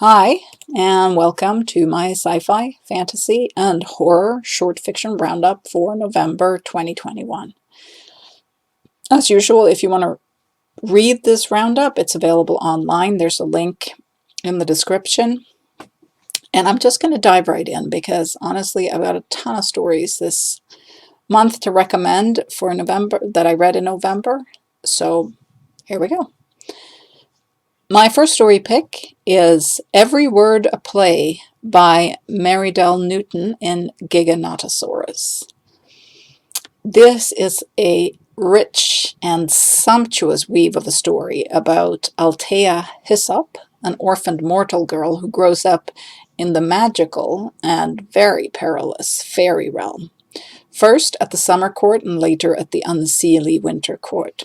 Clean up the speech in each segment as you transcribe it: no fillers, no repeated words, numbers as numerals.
Hi, and welcome to my sci-fi, fantasy, and horror short fiction roundup for November 2021. As usual, if you want to read this roundup, it's available online. There's a link in the description. And I'm just going to dive right in because honestly, I've got a ton of stories this month to recommend for November that I read in November. So here we go. My first story pick is Every Word a Play by Marydel Newton in Giganotosaurus. This is a rich and sumptuous weave of a story about Althea Hyssop, an orphaned mortal girl who grows up in the magical and very perilous fairy realm, first at the summer court and later at the unseelie winter court.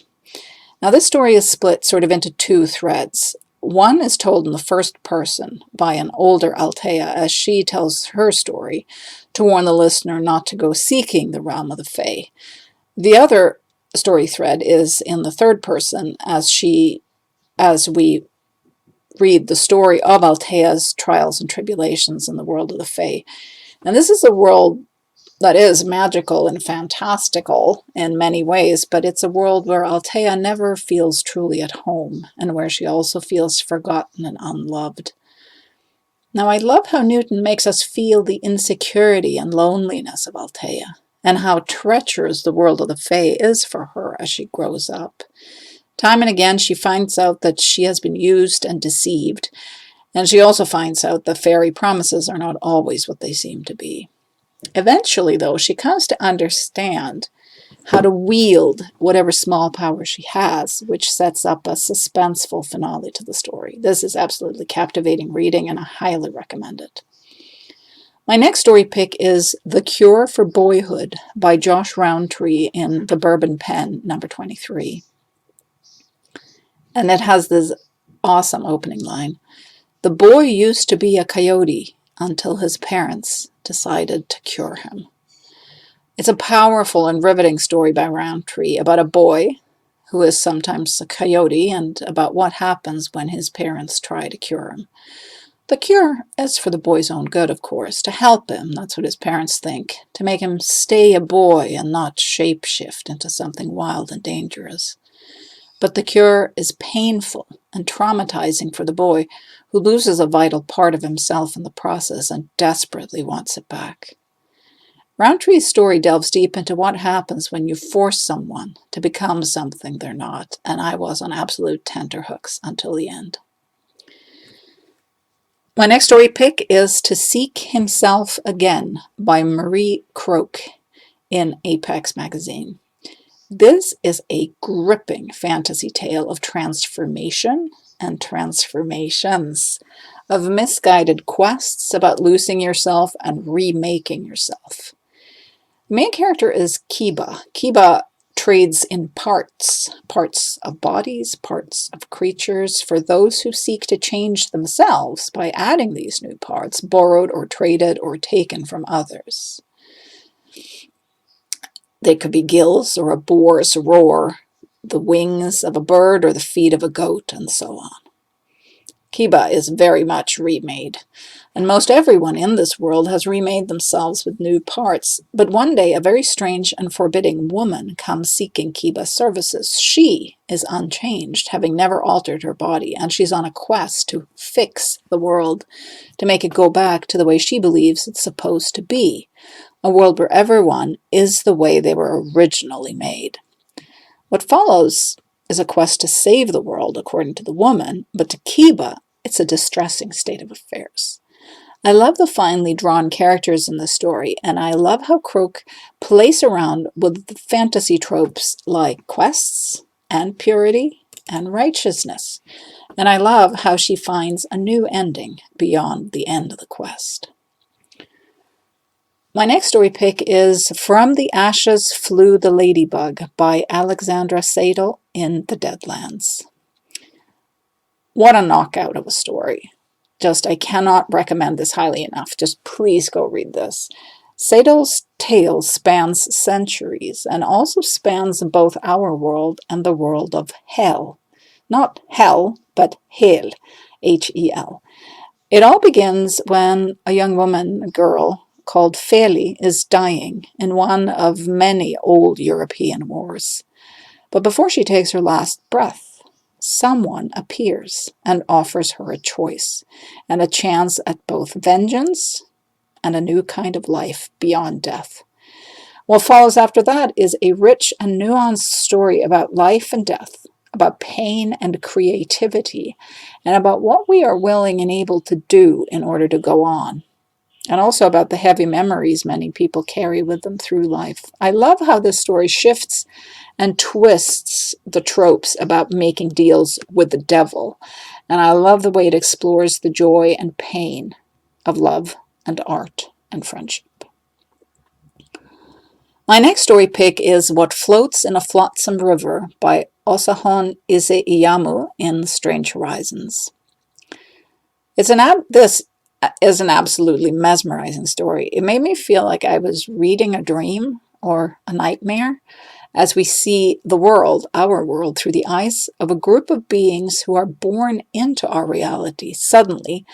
Now, this story is split sort of into two threads. One is told in the first person by an older Althea as she tells her story to warn the listener not to go seeking the realm of the Fae. The other story thread is in the third person as we read the story of Althea's trials and tribulations in the world of the Fae. And this is a world that is magical and fantastical in many ways, but it's a world where Althea never feels truly at home and where she also feels forgotten and unloved. Now, I love how Newton makes us feel the insecurity and loneliness of Althea and how treacherous the world of the Fae is for her as she grows up. Time and again, she finds out that she has been used and deceived, and she also finds out that fairy promises are not always what they seem to be. Eventually, though, she comes to understand how to wield whatever small power she has, which sets up a suspenseful finale to the story. This is absolutely captivating reading, and I highly recommend it. My next story pick is The Cure for Boyhood by Josh Rowntree in The Bourbon Pen, number 23. And it has this awesome opening line. The boy used to be a coyote until his parents decided to cure him. It's a powerful and riveting story by Rowntree about a boy who is sometimes a coyote and about what happens when his parents try to cure him. The cure is for the boy's own good, of course, to help him, that's what his parents think, to make him stay a boy and not shapeshift into something wild and dangerous. But the cure is painful and traumatizing for the boy, who loses a vital part of himself in the process and desperately wants it back. Rowntree's story delves deep into what happens when you force someone to become something they're not, and I was on absolute tenterhooks until the end. My next story pick is To Seek Himself Again by Marie Croak in Apex magazine. This is a gripping fantasy tale of transformation and transformations, of misguided quests about losing yourself and remaking yourself. The main character is Kiba. Kiba trades in parts of bodies, parts of creatures, for those who seek to change themselves by adding these new parts, borrowed or traded or taken from others. They could be gills or a boar's roar, the wings of a bird or the feet of a goat, and so on. Kiba is very much remade, and most everyone in this world has remade themselves with new parts, but one day a very strange and forbidding woman comes seeking Kiba's services. She is unchanged, having never altered her body, and she's on a quest to fix the world, to make it go back to the way she believes it's supposed to be, a world where everyone is the way they were originally made. What follows is a quest to save the world, according to the woman, but to Kiba, it's a distressing state of affairs. I love the finely drawn characters in the story, and I love how Croak plays around with the fantasy tropes like quests and purity and righteousness. And I love how she finds a new ending beyond the end of the quest. My next story pick is From the Ashes Flew the Ladybug by Alexandra Sadel in The Deadlands. What a knockout of a story. I cannot recommend this highly enough. Just please go read this. Sadel's tale spans centuries and also spans both our world and the world of Hell. Not hell, but Hel, H-E-L. It all begins when a young woman, a girl called Feli, is dying in one of many old European wars. But before she takes her last breath, someone appears and offers her a choice and a chance at both vengeance and a new kind of life beyond death. What follows after that is a rich and nuanced story about life and death, about pain and creativity, and about what we are willing and able to do in order to go on, and also about the heavy memories many people carry with them through life. I love how this story shifts and twists the tropes about making deals with the devil, and I love the way it explores the joy and pain of love and art and friendship. My next story pick is What Floats in a Flotsam River by Osahon Iyamu in Strange Horizons. This is an absolutely mesmerizing story. It made me feel like I was reading a dream or a nightmare as we see the world, our world, through the eyes of a group of beings who are born into our reality suddenly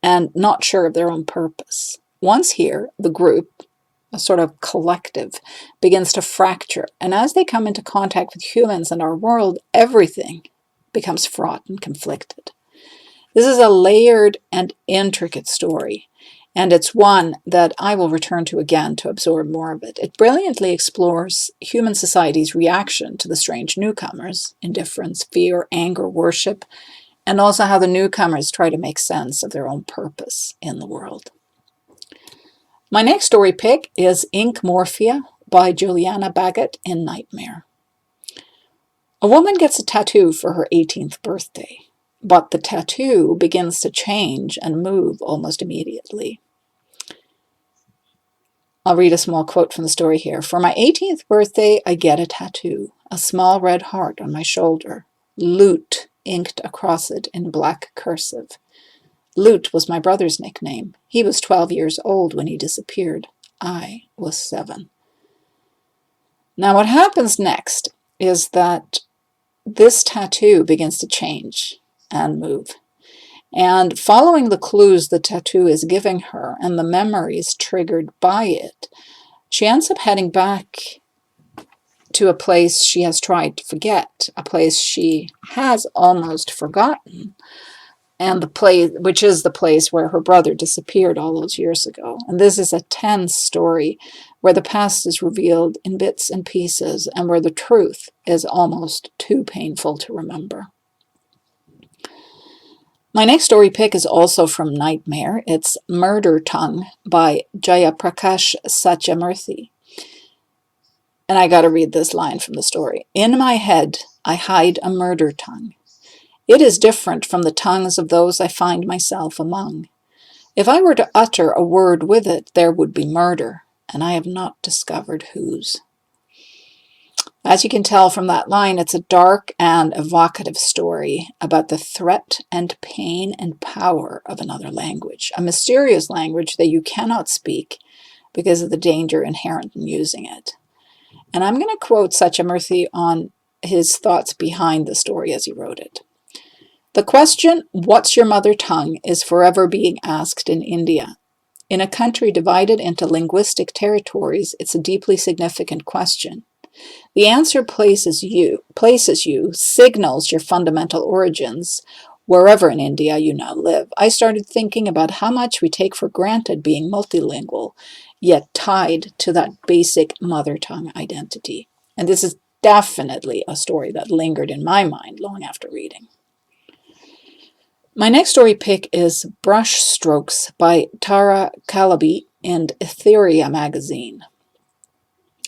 and not sure of their own purpose. Once here, the group, a sort of collective, begins to fracture. And as they come into contact with humans and our world, everything becomes fraught and conflicted. This is a layered and intricate story, and it's one that I will return to again to absorb more of it. It brilliantly explores human society's reaction to the strange newcomers, indifference, fear, anger, worship, and also how the newcomers try to make sense of their own purpose in the world. My next story pick is Ink Morphia by Juliana Baggett in Nightmare. A woman gets a tattoo for her 18th birthday, but the tattoo begins to change and move almost immediately. I'll read a small quote from the story here. For my 18th birthday, I get a tattoo, a small red heart on my shoulder, Loot inked across it in black cursive. Loot was my brother's nickname. He was 12 years old when he disappeared. I was 7. Now what happens next is that this tattoo begins to change and move. And following the clues the tattoo is giving her and the memories triggered by it, she ends up heading back to a place she has tried to forget, a place she has almost forgotten, and the place, which is the place where her brother disappeared all those years ago. And this is a tense story where the past is revealed in bits and pieces and where the truth is almost too painful to remember. My next story pick is also from Nightmare. It's Murder Tongue by Jayaprakash Satyamurthy. And I got to read this line from the story. In my head, I hide a murder tongue. It is different from the tongues of those I find myself among. If I were to utter a word with it, there would be murder, and I have not discovered whose. As you can tell from that line, it's a dark and evocative story about the threat and pain and power of another language, a mysterious language that you cannot speak because of the danger inherent in using it. And I'm going to quote Satyamurthy on his thoughts behind the story as he wrote it. The question, what's your mother tongue, is forever being asked in India. In a country divided into linguistic territories, it's a deeply significant question. The answer places you, signals your fundamental origins, wherever in India you now live. I started thinking about how much we take for granted being multilingual, yet tied to that basic mother tongue identity. And this is definitely a story that lingered in my mind long after reading. My next story pick is Brush Strokes by Tara Calabi in Etheria magazine.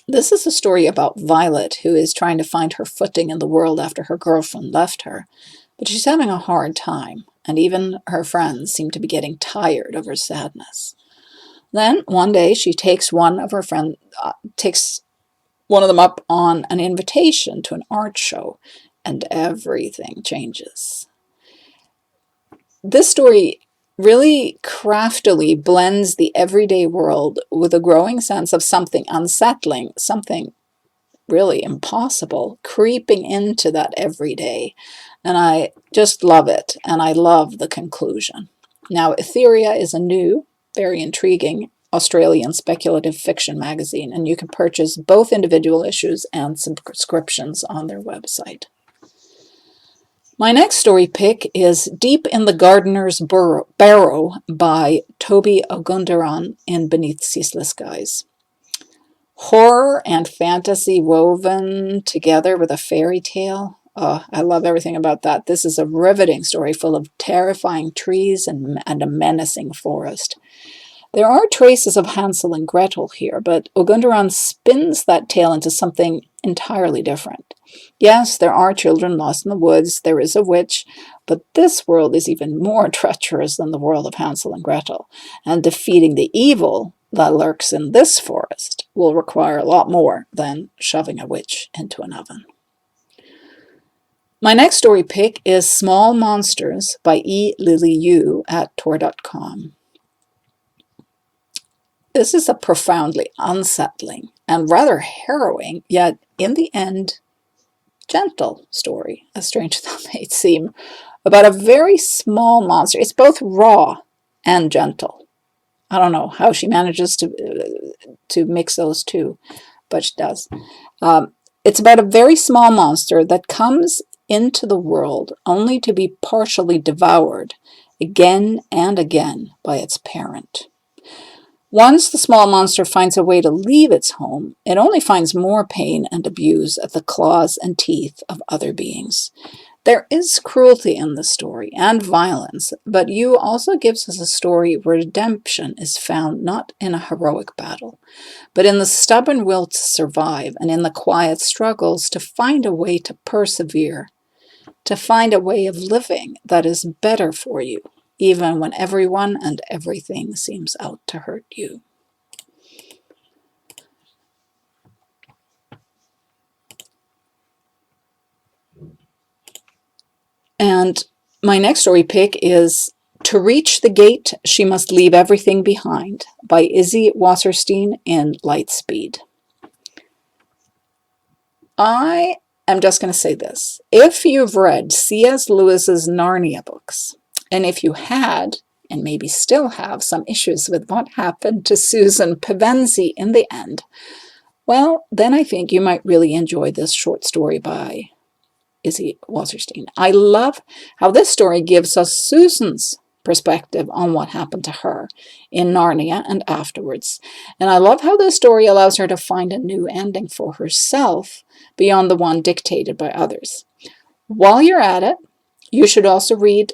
This is a story about Violet, who is trying to find her footing in the world after her girlfriend left her, but she's having a hard time, and even her friends seem to be getting tired of her sadness. Then one day she takes one of them up on an invitation to an art show, and everything changes. This story really craftily blends the everyday world with a growing sense of something unsettling, something really impossible, creeping into that everyday. And I just love it, and I love the conclusion. Now, Etheria is a new, very intriguing Australian speculative fiction magazine, and you can purchase both individual issues and subscriptions on their website. My next story pick is Deep in the Gardener's Barrow by Toby Ogundaran in Beneath Ceaseless Skies. Horror and fantasy woven together with a fairy tale. Oh, I love everything about that. This is a riveting story full of terrifying trees and a menacing forest. There are traces of Hansel and Gretel here, but Ogundaran spins that tale into something entirely different. Yes, there are children lost in the woods, there is a witch, but this world is even more treacherous than the world of Hansel and Gretel, and defeating the evil that lurks in this forest will require a lot more than shoving a witch into an oven. My next story pick is Small Monsters by E. Lily Yu at Tor.com. This is a profoundly unsettling and rather harrowing, yet in the end, gentle story, as strange as that may seem, about a very small monster. It's both raw and gentle. I don't know how she manages to mix those two, but she does. It's about a very small monster that comes into the world only to be partially devoured again and again by its parent. Once the small monster finds a way to leave its home, it only finds more pain and abuse at the claws and teeth of other beings. There is cruelty in the story and violence, but Yu also gives us a story where redemption is found not in a heroic battle, but in the stubborn will to survive and in the quiet struggles to find a way to persevere, to find a way of living that is better for you, even when everyone and everything seems out to hurt you. And my next story pick is To Reach the Gate, She Must Leave Everything Behind by Izzy Wasserstein in Lightspeed. I am just going to say this. If you've read C.S. Lewis's Narnia books, and if you had, and maybe still have, some issues with what happened to Susan Pevensey in the end, well, then I think you might really enjoy this short story by Izzy Wasserstein. I love how this story gives us Susan's perspective on what happened to her in Narnia and afterwards. And I love how this story allows her to find a new ending for herself beyond the one dictated by others. While you're at it, you should also read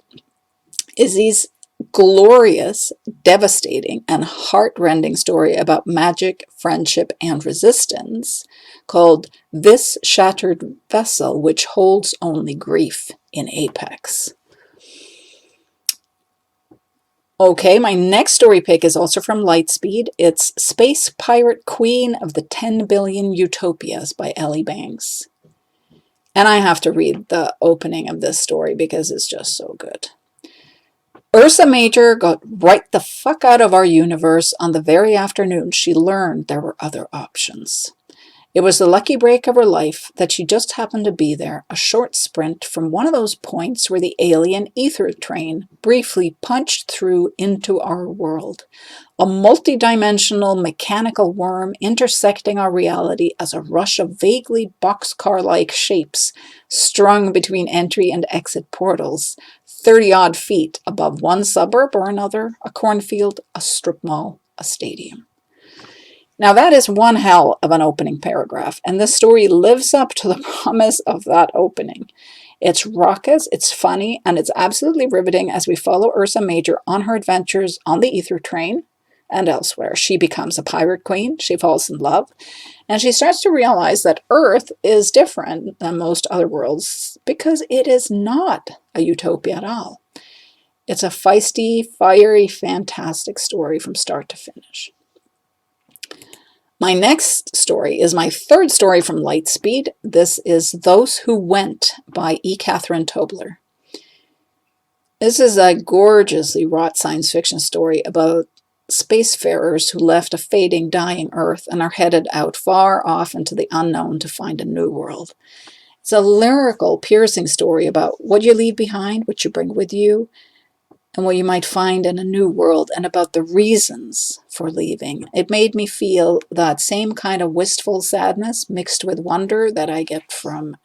Izzy's glorious, devastating, and heart-rending story about magic, friendship, and resistance called This Shattered Vessel Which Holds Only Grief in Apex. Okay, my next story pick is also from Lightspeed. It's Space Pirate Queen of the 10 Billion Utopias by Ellie Banks. And I have to read the opening of this story because it's just so good. Ursa Major got right the fuck out of our universe on the very afternoon she learned there were other options. It was the lucky break of her life that she just happened to be there, a short sprint from one of those points where the alien ether train briefly punched through into our world. A multi-dimensional mechanical worm intersecting our reality as a rush of vaguely boxcar-like shapes strung between entry and exit portals, 30-odd feet above one suburb or another, a cornfield, a strip mall, a stadium. Now that is one hell of an opening paragraph, and this story lives up to the promise of that opening. It's raucous, it's funny, and it's absolutely riveting as we follow Ursa Major on her adventures on the ether train and elsewhere. She becomes a pirate queen, she falls in love, and she starts to realize that Earth is different than most other worlds because it is not a utopia at all. It's a feisty, fiery, fantastic story from start to finish. My next story is my third story from Lightspeed. This is Those Who Went by E. Catherine Tobler. This is a gorgeously wrought science fiction story about spacefarers who left a fading, dying Earth and are headed out far off into the unknown to find a new world. It's a lyrical, piercing story about what you leave behind, what you bring with you, and what you might find in a new world and about the reasons for leaving. It made me feel that same kind of wistful sadness mixed with wonder that I get from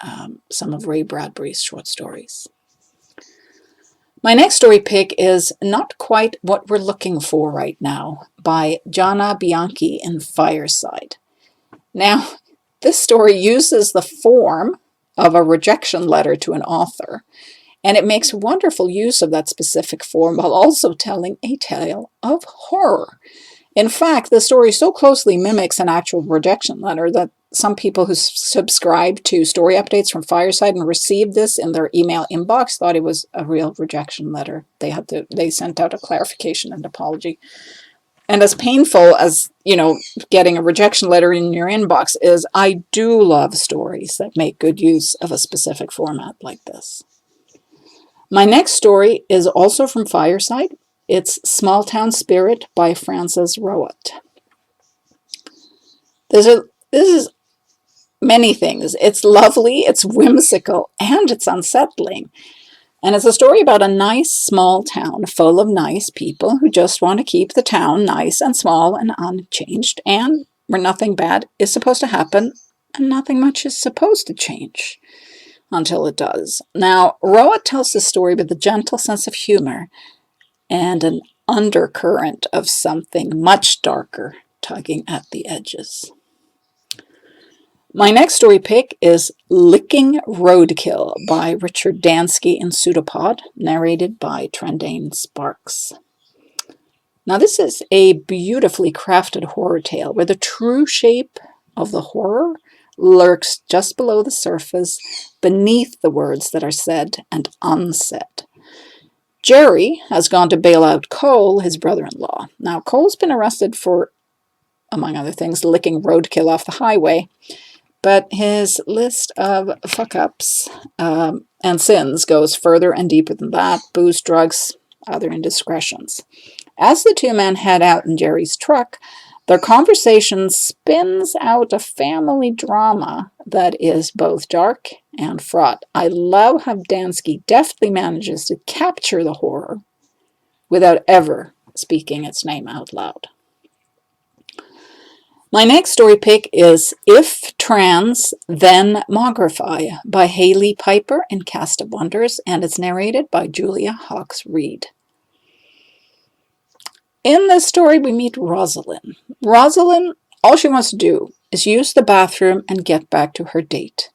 some of Ray Bradbury's short stories. My next story pick is Not Quite What We're Looking For Right Now by Gianna Bianchi in Fireside. Now, this story uses the form of a rejection letter to an author, and it makes wonderful use of that specific form while also telling a tale of horror. In fact, the story so closely mimics an actual rejection letter that some people who subscribe to story updates from Fireside and received this in their email inbox thought it was a real rejection letter. They sent out a clarification and apology. And as painful as, getting a rejection letter in your inbox is, I do love stories that make good use of a specific format like this. My next story is also from Fireside. It's Small Town Spirit by Frances Rowett. This is many things. It's lovely, it's whimsical, and it's unsettling. And it's a story about a nice small town full of nice people who just want to keep the town nice and small and unchanged, and where nothing bad is supposed to happen and nothing much is supposed to change until it does. Now, Rowett tells the story with a gentle sense of humor and an undercurrent of something much darker tugging at the edges. My next story pick is Licking Roadkill by Richard Dansky in Pseudopod, narrated by Trendane Sparks. Now, this is a beautifully crafted horror tale where the true shape of the horror lurks just below the surface, beneath the words that are said and unsaid. Jerry has gone to bail out Cole, his brother-in-law. Now, Cole's been arrested for, among other things, licking roadkill off the highway, but his list of fuck-ups and sins goes further and deeper than that: booze, drugs, other indiscretions. As the two men head out in Jerry's truck, their conversation spins out a family drama that is both dark and fraught. I love how Dansky deftly manages to capture the horror without ever speaking its name out loud. My next story pick is If Trans, Then Mogify by Haley Piper in Cast of Wonders, and it's narrated by Julia Hawkes-Reed. In this story, we meet Rosalind. Rosalind, all she wants to do is use the bathroom and get back to her date.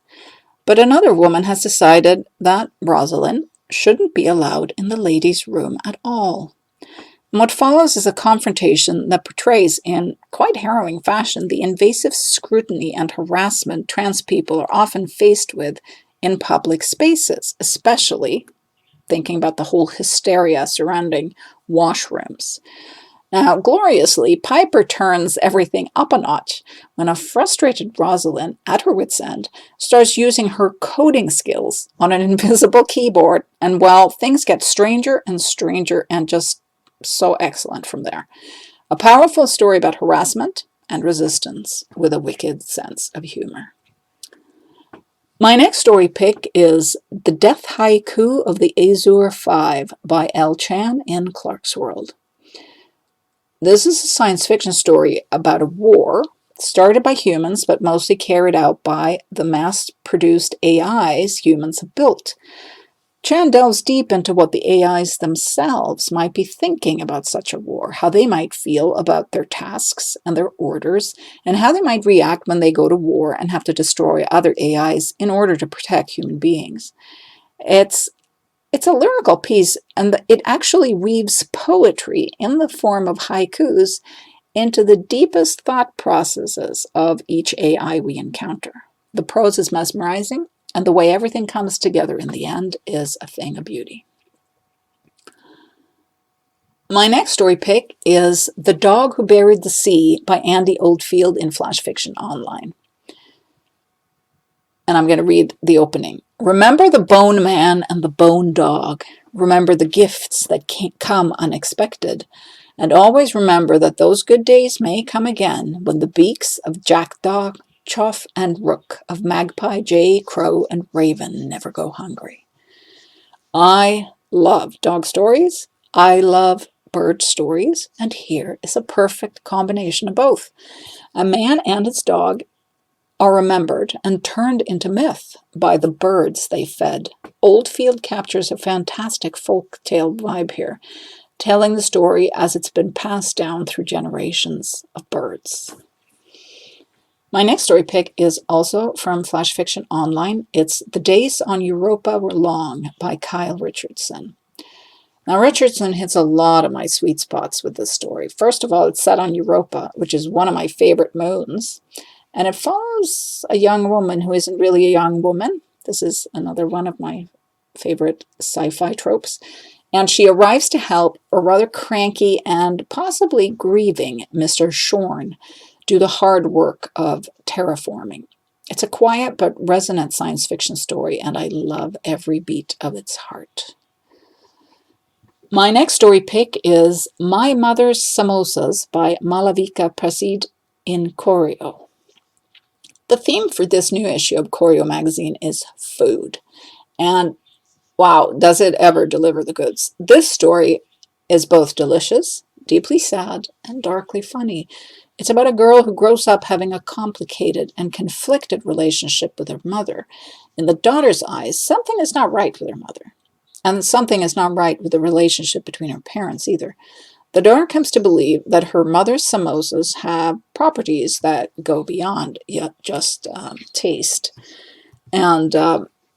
But another woman has decided that Rosalind shouldn't be allowed in the ladies' room at all. And what follows is a confrontation that portrays in quite harrowing fashion the invasive scrutiny and harassment trans people are often faced with in public spaces, especially thinking about the whole hysteria surrounding washrooms. Now, gloriously, Piper turns everything up a notch when a frustrated Rosalind, at her wit's end, starts using her coding skills on an invisible keyboard, and well, things get stranger and stranger and just so excellent from there. A powerful story about harassment and resistance with a wicked sense of humor. My next story pick is The Death Haiku of the Azure 5 by L. Chan in Clarkesworld. This is a science fiction story about a war started by humans but mostly carried out by the mass-produced AIs humans have built. Chan delves deep into what the AIs themselves might be thinking about such a war, how they might feel about their tasks and their orders, and how they might react when they go to war and have to destroy other AIs in order to protect human beings. It's a lyrical piece, and it actually weaves poetry in the form of haikus into the deepest thought processes of each AI we encounter. The prose is mesmerizing, and the way everything comes together in the end is a thing of beauty. My next story pick is The Dog Who Buried the Sea by Andy Oldfield in Flash Fiction Online. And I'm going to read the opening. Remember the bone man and the bone dog. Remember the gifts that can't come unexpected. And always remember that those good days may come again when the beaks of jackdaw, chough, and rook, of magpie, jay, crow, and raven never go hungry. I love dog stories, I love bird stories, and here is a perfect combination of both. A man and his dog are remembered and turned into myth by the birds they fed. Oldfield captures a fantastic folktale vibe here, telling the story as it's been passed down through generations of birds. My next story pick is also from Flash Fiction Online. It's The Days on Europa Were Long by Kyle Richardson. Now, Richardson hits a lot of my sweet spots with this story. First of all, it's set on Europa, which is one of my favorite moons. And it follows a young woman who isn't really a young woman. This is another one of my favorite sci-fi tropes. And she arrives to help a rather cranky and possibly grieving Mr. Shorn do the hard work of terraforming. It's a quiet but resonant science fiction story, and I love every beat of its heart. My next story pick is My Mother's Samosas by Malavika Prasid in Koryo. The theme for this new issue of Koryo magazine is food. And wow, does it ever deliver the goods. This story is both delicious, deeply sad, and darkly funny. It's about a girl who grows up having a complicated and conflicted relationship with her mother. In the daughter's eyes, something is not right with her mother. And something is not right with the relationship between her parents either. The daughter comes to believe that her mother's samosas have properties that go beyond just taste. And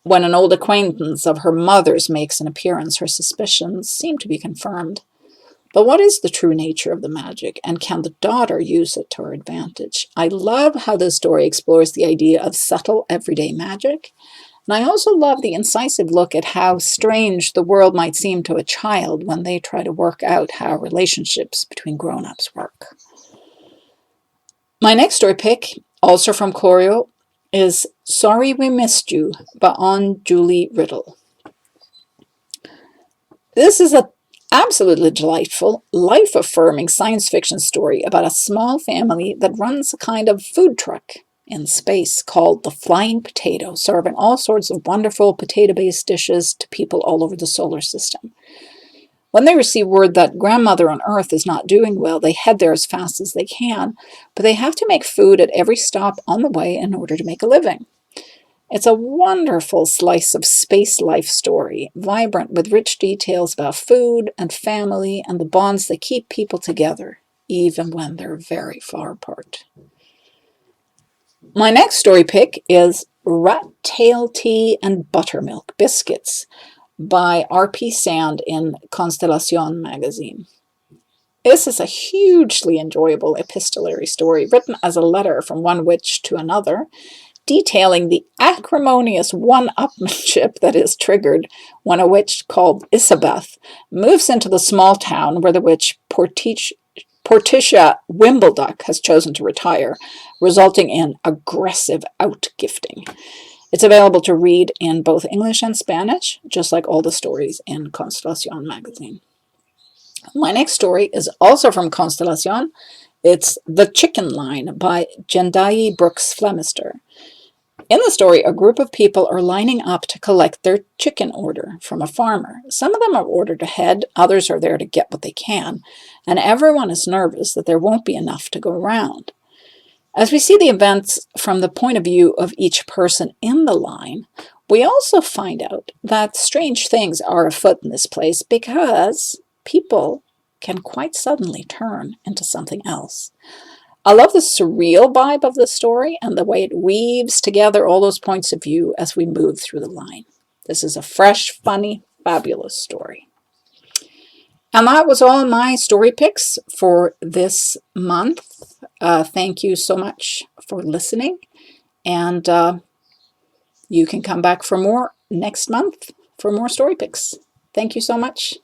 when an old acquaintance of her mother's makes an appearance, her suspicions seem to be confirmed. But what is the true nature of the magic, and can the daughter use it to her advantage? I love how this story explores the idea of subtle, everyday magic. And I also love the incisive look at how strange the world might seem to a child when they try to work out how relationships between grown-ups work. My next story pick, also from Koryo, is Sorry We Missed You by Julie Riddle. This is an absolutely delightful, life-affirming science fiction story about a small family that runs a kind of food truck in space called the Flying Potato, serving all sorts of wonderful potato-based dishes to people all over the solar system. When they receive word that grandmother on Earth is not doing well, they head there as fast as they can, but they have to make food at every stop on the way in order to make a living. It's a wonderful slice of space life story, vibrant with rich details about food and family and the bonds that keep people together, even when they're very far apart. My next story pick is Rat Tail Tea and Buttermilk Biscuits by R.P. Sand in Constellation magazine. This is a hugely enjoyable epistolary story written as a letter from one witch to another, detailing the acrimonious one-upmanship that is triggered when a witch called Isabeth moves into the small town where the witch Portia Wimbleduck has chosen to retire, resulting in aggressive outgifting. It's available to read in both English and Spanish, just like all the stories in Constellation magazine. My next story is also from Constellation. It's The Chicken Line by Jendai Brooks Flemister. In the story, a group of people are lining up to collect their chicken order from a farmer. Some of them are ordered ahead, others are there to get what they can, and everyone is nervous that there won't be enough to go around. As we see the events from the point of view of each person in the line, we also find out that strange things are afoot in this place because people can quite suddenly turn into something else. I love the surreal vibe of the story and the way it weaves together all those points of view as we move through the line. This is a fresh, funny, fabulous story. And that was all my story picks for this month. Thank you so much for listening. And you can come back for more next month for more story picks. Thank you so much.